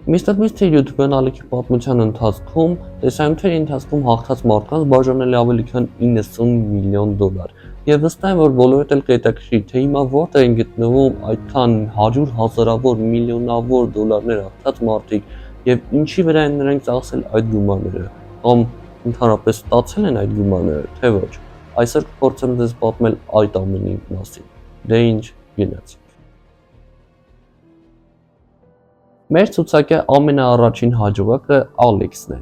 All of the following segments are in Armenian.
Mr. Beast-ի YouTube ալիքի պատմության ընթացքում տեսանյութերի ընթացքում հաղթած մարդկանց բաժանել է ավելի քան 90 միլիոն դոլար։ Եվ վստահ եմ, որ բոլորդ էլ կհետաքրքրի, թե հիմա որտեղ են գտնվում այդքան 100 հազարավոր միլիոնավոր դոլարներ հաղթած մարդիկ եւ ինչի վրա են նրանք ծախսել այդ գումարները, կամ ընդհանրապես ստացել են այդ գումարները, թե ոչ։ Այսօր կփորձեմ ձեզ պատմել այդ ամենի մասին։ Դե ինչ, գնացինք։ Մեր ցուցակի ամենաառաջին հաջողակը Ալեքսն է։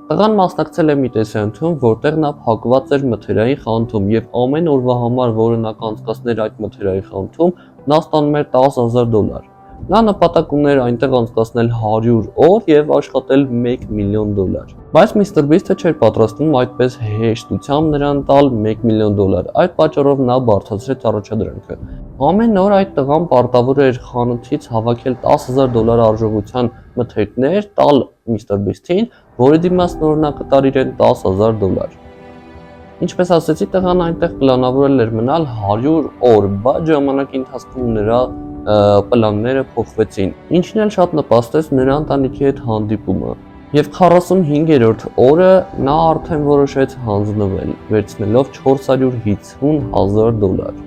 Տղան մասնակցել է մի տեսանյութում, որտեղ նա փակված էր մթերային խանութում եւ ամեն օրվա համար, որը նա կանցկացներ այդ մթերային խանութում, նա ստանում էր $10,000։ Նա նպատակ ուներ այնտեղ անցկացնել 100 օր եւ աշխատել $1 միլիոն։ Բայց Mr. Beast-ը չէր պատրաստվում այդպես հեշտությամբ նրան տալ $1 միլիոն։ Այդ պատճառով նա բարձրացրեց առաջադրանքը։ Ամեն օր այդ տղան պարտավոր էր խանութից հավաքել $10,000 արժողության մթերքներ տալ Mr. Beast-ին, որի դիմացն նա կտար իրեն $10,000։ Ինչպես ասեցի, տղան այնտեղ պլանավորել էր մնալ 100 օր, բայց ժամանակի ընթացքում նրա պլանները փոխվեցին, ինչն էլ շատ նպաստեց նրա ընտանիքի հետ հանդիպումը։ Եվ 45-րդ օրը նա արդեն որոշեց հանձնվել, վերցնելով $450,000։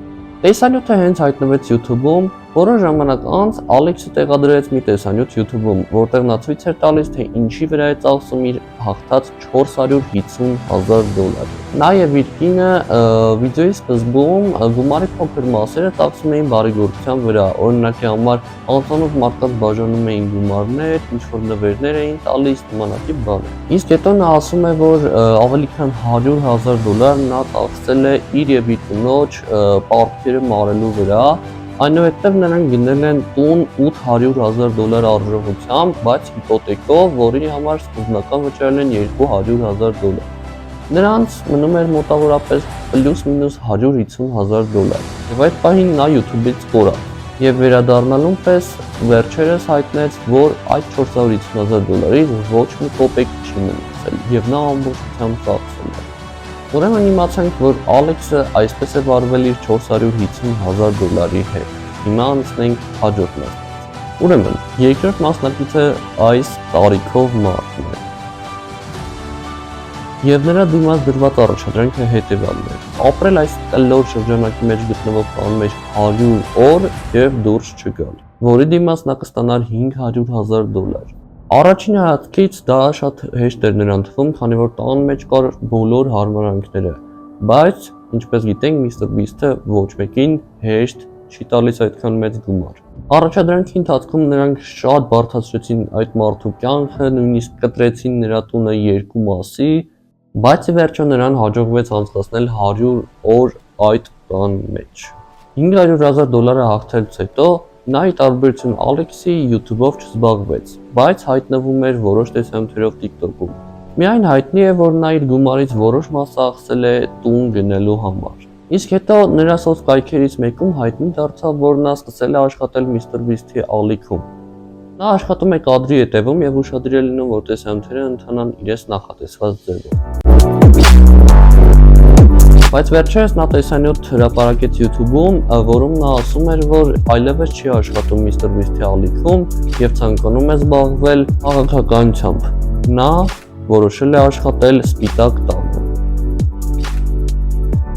Տեսանյութը հենց հայտնվեց YouTube-ում, որոշ ժամանակ անց Ալեքսը տեղադրեց մի տեսանյութ YouTube-ում, որտեղ նա ցույց էր տալիս, թե ինչի վրա է ծախսում իր հաղթած $450,000։ Նա եւ իր կինը վիդեոյի սկզբում գումարի փոքր մասերը ծախսում էին բարեգործության վրա, օրինակի համար անծանոթ մարդկանց բաժանում էին գումարներ, ինչ-որ նվերներ էին տալիս, նմանատիպ բաներ։ Իսկ հետո նա ասում է, որ ավելի քան $100,000 նա ծախսել է իր եւ իր կնոջ պարտքերը մարելու վրա։ Այնուհետև նրանք գնել են տուն $800,000 արժողությամբ, բայց հիպոթեկով, որի համար սկզբնական վճարել են $200,000։ Նրանց մնում էր մոտավորապես պլյուս-մինուս $150,000։ Եվ այդ պահին նա YouTube-ից կորավ եւ վերադառնալուն պես վերջերս հայտնեց, որ այդ $450,000-ից ոչ մի կոպեկ չի մնացել եւ նա ամբողջությամբ ծախսել է։ Ուրեմն իմացանք, որ Ալեքսը այսպես է վարվել իր $450,000-ի հետ։ Հիմա անցնենք հաջորդ մասնակցին։ Ուրեմն, երկրորդ մասնակիցը այս տարիքով մարդն է։ Եվ նրա դիմաց դրված առաջադրանքը հետևյալն է. ապրել այս կլոր շրջանակի մեջ գտնվող տան մեջ 100 օր եւ դուրս չգալ, որի դիմաց նա կստանար $500,000։ Առաջին հայացքից դա շատ հեշտ էր նրան թվում, քանի որ տան մեջ կար բոլոր հարմարանքները, բայց ինչպես գիտենք, Mr. Beast-ը ոչ մեկին հեշտ չի տալիս այդքան մեծ գումար։ Առաջադրանքի ընթացքում նրանք շատ բարդացրեցին այդ մարդու կյանքը, նույնիսկ կտրեցին նրա տունը երկու մասի, բայց ի վերջո նրան հաջողվեց անցկացնել 100 օր այդ տան մեջ։ $500,000 հաղթելուց հետո նա ի տարբերություն Ալեքսի YouTube-ով չզբաղվեց, բայց հայտնվում էր որոշ տեսանյութերով TikTok-ում։ Միայն հայտնի է, որ նա իր գումարից որոշ մասը ծախսել է տուն գնելու համար։ Իսկ հետո նրա սոցկայքերից մեկում հայտնի դարձավ, որ նա սկսել է աշխատել Mr. Beast-ի ալիքում։ Նա աշխատում է կադրի հետևում եւ ուշադիր է լինում, որ տեսանյութերը ընթանան իրենց նախատեսված ձևով։ Բայց վերջերս նա տեսանյութ հրապարակեց YouTube-ում, որում նա ասում էր, որ այլևս չի աշխատում Mr. Beast-ի ալիքում եւ ցանկանում է զբաղվել քաղաքականությամբ։ Նա որոշել է աշխատել Սպիտակ տանը։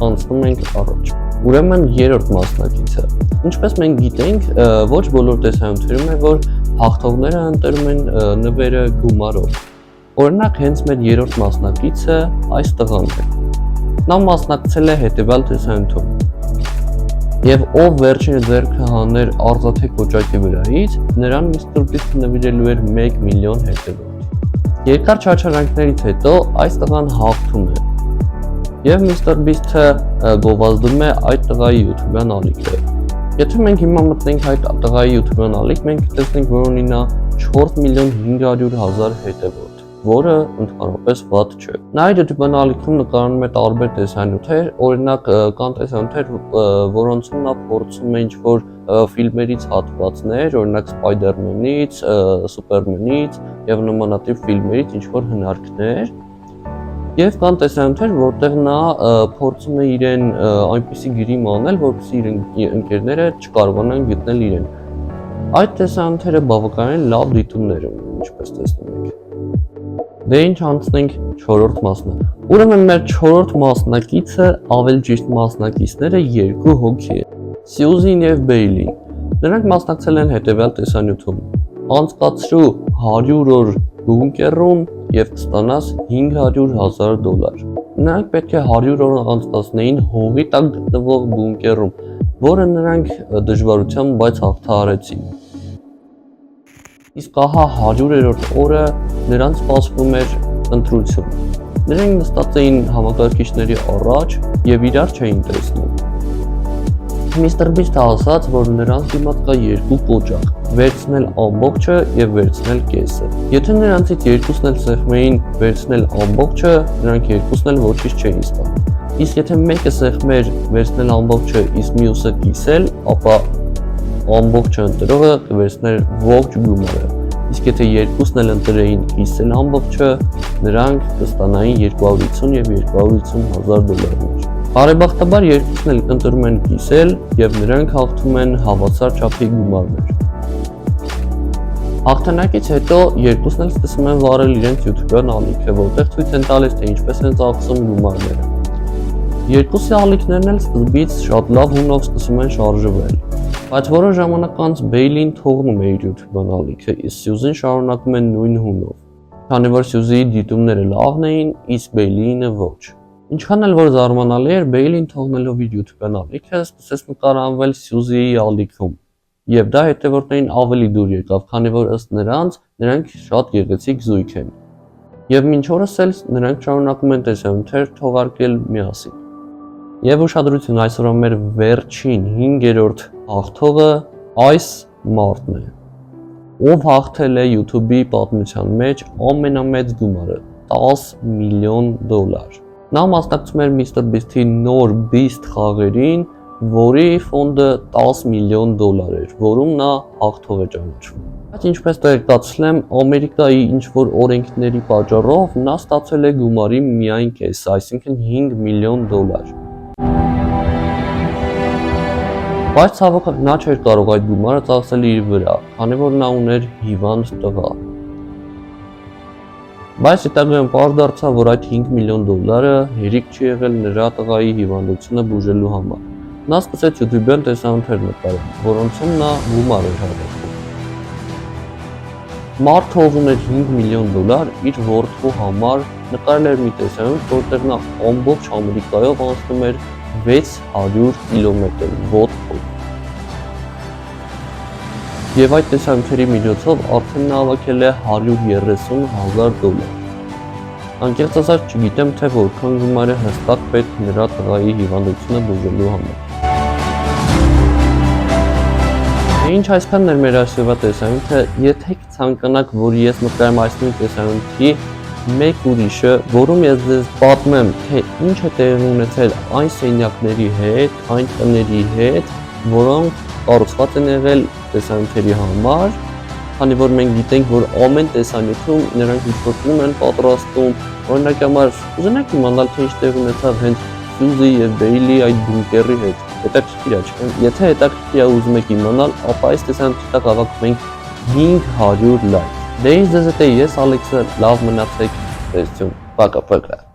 Անցնում ենք առաջ։ Ուրեմն երրորդ մասնակիցը։ Ինչպես մենք գիտենք, ոչ բոլոր տեսանյութերում է, որ հաղթողները ընտրում են նվերը գումարով։ Օրինակ, հենց մեր երրորդ մասնակիցը այս տղան է։ Նա մասնակցել է հետևյալ տեսանյութում։ Եվ ով վերջինը ձեռքը հաներ արծաթե կոճակի վրայից, նրան Mr. Beast-ը նվիրելու էր $1 միլիոն հետևորդ։ Երկար չարչարանքներից հետո այս տղան հաղթում է։ Եվ Mr. Beast-ը գովազդում է այդ տղայի YouTube-յան ալիքը։ Եթե մենք հիմա մտնենք այդ տղայի YouTube-յան ալիք, մենք կտեսնենք, որ ունի նա 4,500,000 հետևորդ, որը ընդհանրապես վատ չէ։ Նա իր YouTube-յան ալիքում նկարանում է տարբեր տեսանյութեր, օրինակ կան տեսանյութեր, որոնցում նա փորձում է ինչ-որ ֆիլմերից հատվածներ, օրինակ Spider-Man-ից, Superman-ից եւ նմանատիպ ֆիլմերից ինչ-որ հնարքներ։ Եվ կան տեսանյութեր, որտեղ նա փորձում է իրեն այնպիսի գրիմ անել, որպեսզի իր ընկերները չկարողանան գտնել իրեն։ Այդ տեսանյութերը բավականին լավ դիտումներ ունեն, ինչպես տեսնում եք։ Դե ինչ անցնենք 4-րդ մասնակից։ Ուրեմն մեր 4-րդ մասնակիցը, ավելի ճիշտ մասնակիցները 2 հոգի են՝ Սյուզին եւ Բեյլին։ Նրանք մասնակցել են հետևյալ տեսանյութում. անցկացրու 100 օր բունկերում եւ կստանաս $500,000։ Նրանք պետք է 100 օր անցկացնեին հողի տակ գտնվող բունկերում, որը նրանք դժվարությամբ բայց հաղթահարեցին։ Իսկ ահա 100-րդ օրը նրանց սպասվում էր ընտրություն։ Նրանք նստած էին համակարգիչների առաջ եւ իրար չէին տեսնում։ Միսթր Բիստը ասաց, որ նրանց դիմաց կա 2 կոճակ՝ վերցնել ամբողջը եւ վերցնել կեսը։ Եթե նրանցից երկուսն էլ սեղմ էին վերցնել ամբողջը, նրանք երկուսն էլ ոչինչ չէին ստանում։ Իսկ եթե մեկը սեղմ էր վերցնել ամբողջը, իսկ մյուսը կիսել, ապա ամբողջը ընտրողը կվերցներ ողջ գումարը։ Իսկ եթե երկուսն էլ ընտրեին կիսել ամբողջը, նրանք կստանային $250 եւ $250,000։ Բարեբախտաբար երկուսն էլ ընտրում են կիսել եւ նրանք հաղթում են հավասար չափի գումարներ։ Հաղթանակից հետո երկուսն էլ սկսում են վարել իրենց YouTube-յան ալիքը, որտեղ ցույց են տալիս, թե ինչպես են ծախսում գումարները։ Երկուսի ալիքներն էլ սկզբից շատ լավ հունով սկսում են շարժվել, բայց որոշ ժամանակ անց Բեյլին թողնում է իր YouTube-յան ալիքը, իսկ Սյուզին շարունակում է նույն հունով, քանի որ Սյուզիի դիտումները լավն էին, իսկ Բեյլինը ոչ։ Ինչքան էլ որ զարմանալի էր, Բեյլին թողնելով իր YouTube-յան ալիքը սկսեց նկարահանվել Սյուզիի ալիքում, եւ դա հետևորդներին ավելի դուր եկավ, քանի որ ըստ նրանք շատ գեղեցիկ զույգ են։ Եվ մինչ օրս էլ նրանք շարունակում են տեսանյութեր թողարկել միասին։ Եվ ուշադրություն, այսօր մեր վերջին 5-րդ հաղթողը այս մարդն է, ով հաղթել է YouTube-ի պատմության մեջ ամենամեծ գումարը՝ $10 միլիոն։ Նա մասնակցում էր Mr. Beast-ի նոր Beast խաղերին, որի ֆոնդը $10 միլիոն էր, որում նա հաղթող է ճանաչվում։ Բայց ինչպես տեղեկացրել եմ, Ամերիկայի ինչ-որ օրենքների պատճառով նա ստացել է գումարի միայն կեսը, այսինքն $5 միլիոն։ Բայց ցավոք նա չէր կարող այդ գումարը ծախսել իր վրա, քանի որ նա ուներ հիվանդ տղա։ Բայց հետագայում պարզ դարձավ, որ այդ $5 միլիոն հերիք չի եղել նրա տղայի հիվանդությունը բուժելու համար։ Նա սկսեց YouTube-յան տեսանյութեր նկարել, որոնցում նա գումար էր հավաքում։ Մարդը, ով ուներ $5 միլիոն իր որդու համար, նկարել էր մի տեսանյութ, որտեղ նա ամբողջ Ամերիկայով անցնում էր 600 կիլոմետր ոտքով։ Եվ այդ տեսանյութերի միջոցով արդեն նա հավաքել է $130,000։ Անկեղծ ասած, չգիտեմ, թե որքան գումար է հստակ պետք նրա տղայի հիվանդությունը բուժելու համար։ Ինչ այսքանն էր մեր այսօրվա տեսանյութը, եթե ցանկանաք, որ ես նկարեմ այս նույն տեսանյութի մեկ ուրիշը, որում ես ձեզ պատմեմ, թե ինչ է տեղի ունեցել այն սենյակների հետ, այն տների հետ, որոնք կառուցված են եղել տեսանյութերի համար, քանի որ մենք գիտենք, որ ամեն տեսանյութում նրանք ինչ-որ տուն են պատրաստում, օրինակ համար ուզենաք իմանալ, թե ինչ տեղի ունեցավ հենց Սյուզի եւ Բեյլի այդ բունկերի հետ։ Հետաքրքիր է, չէ՞։ Եթե հետաքրքիր է ուզում եք իմանալ, ապա այս տեսանյութի տակ հավաքում ենք 500 լայք։ Դե ինձ ձեզ հետ է ես Ալեքսը, լավ մնացեք, տեսություն, պակա-պակա։